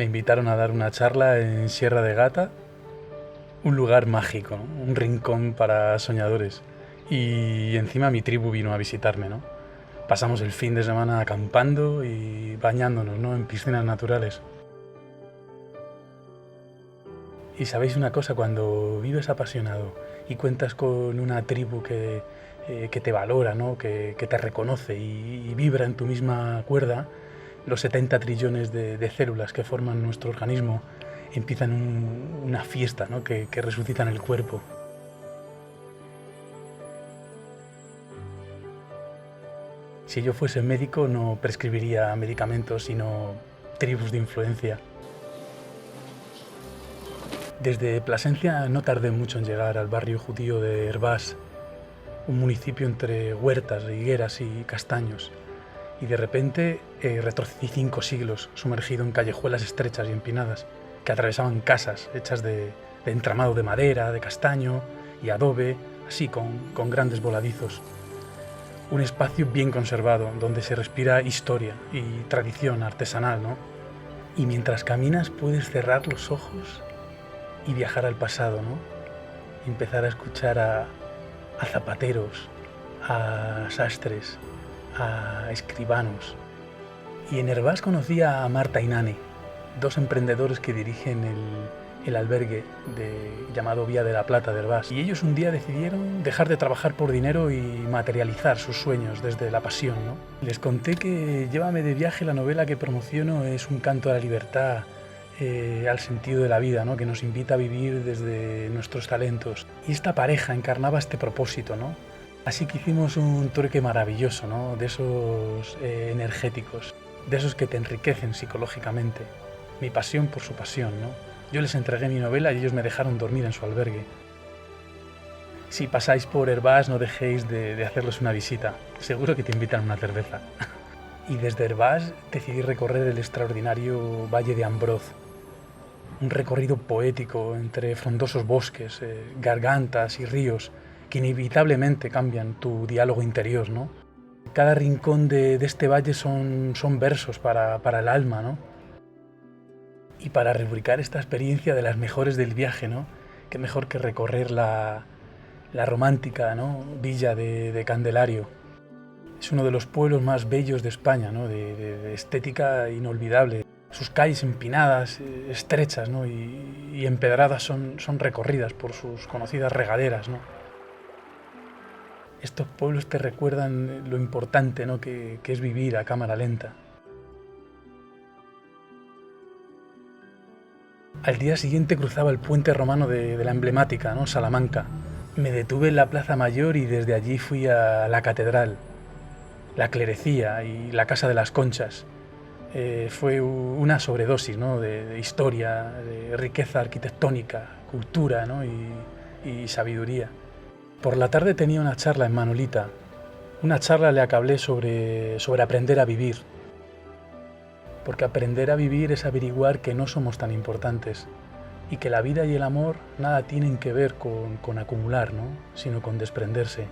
Me invitaron a dar una charla en Sierra de Gata, un lugar mágico, ¿no? Un rincón para soñadores. Y encima mi tribu vino a visitarme, ¿no? Pasamos el fin de semana acampando y bañándonos, ¿no? En piscinas naturales. Y sabéis una cosa, cuando vives apasionado y cuentas con una tribu que te valora, ¿no? Que te reconoce y vibra en tu misma cuerda, los 70 trillones de células que forman nuestro organismo empiezan una fiesta, ¿no? Que resucitan el cuerpo. Si yo fuese médico no prescribiría medicamentos, sino tribus de influencia. Desde Plasencia no tardé mucho en llegar al barrio judío de Hervás, un municipio entre huertas, higueras y castaños. Y de repente retrocedí 5 siglos, sumergido en callejuelas estrechas y empinadas, que atravesaban casas hechas de entramado de madera, de castaño y adobe, así con grandes voladizos. Un espacio bien conservado, donde se respira historia y tradición artesanal, ¿no? Y mientras caminas puedes cerrar los ojos y viajar al pasado, ¿no? Y empezar a escuchar a zapateros, a sastres, a escribanos. Y en Hervás conocí a Marta y Nane, 2 emprendedores que dirigen el albergue llamado Vía de la Plata de Hervás. Y ellos un día decidieron dejar de trabajar por dinero y materializar sus sueños desde la pasión, ¿no? Les conté que Llévame de viaje, la novela que promociono, es un canto a la libertad, al sentido de la vida, ¿no? Que nos invita a vivir desde nuestros talentos. Y esta pareja encarnaba este propósito, ¿no? Así que hicimos un trueque maravilloso, ¿no? De esos energéticos, de esos que te enriquecen psicológicamente. Mi pasión por su pasión, ¿no? Yo les entregué mi novela y ellos me dejaron dormir en su albergue. Si pasáis por Hervás, no dejéis de hacerles una visita. Seguro que te invitan a una cerveza. Y desde Hervás decidí recorrer el extraordinario Valle de Ambroz. Un recorrido poético entre frondosos bosques, gargantas y ríos que inevitablemente cambian tu diálogo interior, ¿no? Cada rincón de este valle son versos para el alma, ¿no? Y para rubricar esta experiencia de las mejores del viaje, ¿no? Qué mejor que recorrer la romántica, ¿no? Villa de Candelario. Es uno de los pueblos más bellos de España, ¿no? De estética inolvidable. Sus calles empinadas, estrechas, ¿no? y empedradas son recorridas por sus conocidas regaderas, ¿no? Estos pueblos te recuerdan lo importante, ¿no? que es vivir a cámara lenta. Al día siguiente cruzaba el puente romano de la emblemática, ¿no? Salamanca. Me detuve en la Plaza Mayor y desde allí fui a la catedral, la clerecía y la Casa de las Conchas. Fue una sobredosis, ¿no? de historia, de riqueza arquitectónica, cultura, ¿no? y sabiduría. Por la tarde tenía una charla en Manolita, una charla en la que hablé sobre aprender a vivir, porque aprender a vivir es averiguar que no somos tan importantes y que la vida y el amor nada tienen que ver con acumular, ¿no? sino con desprenderse.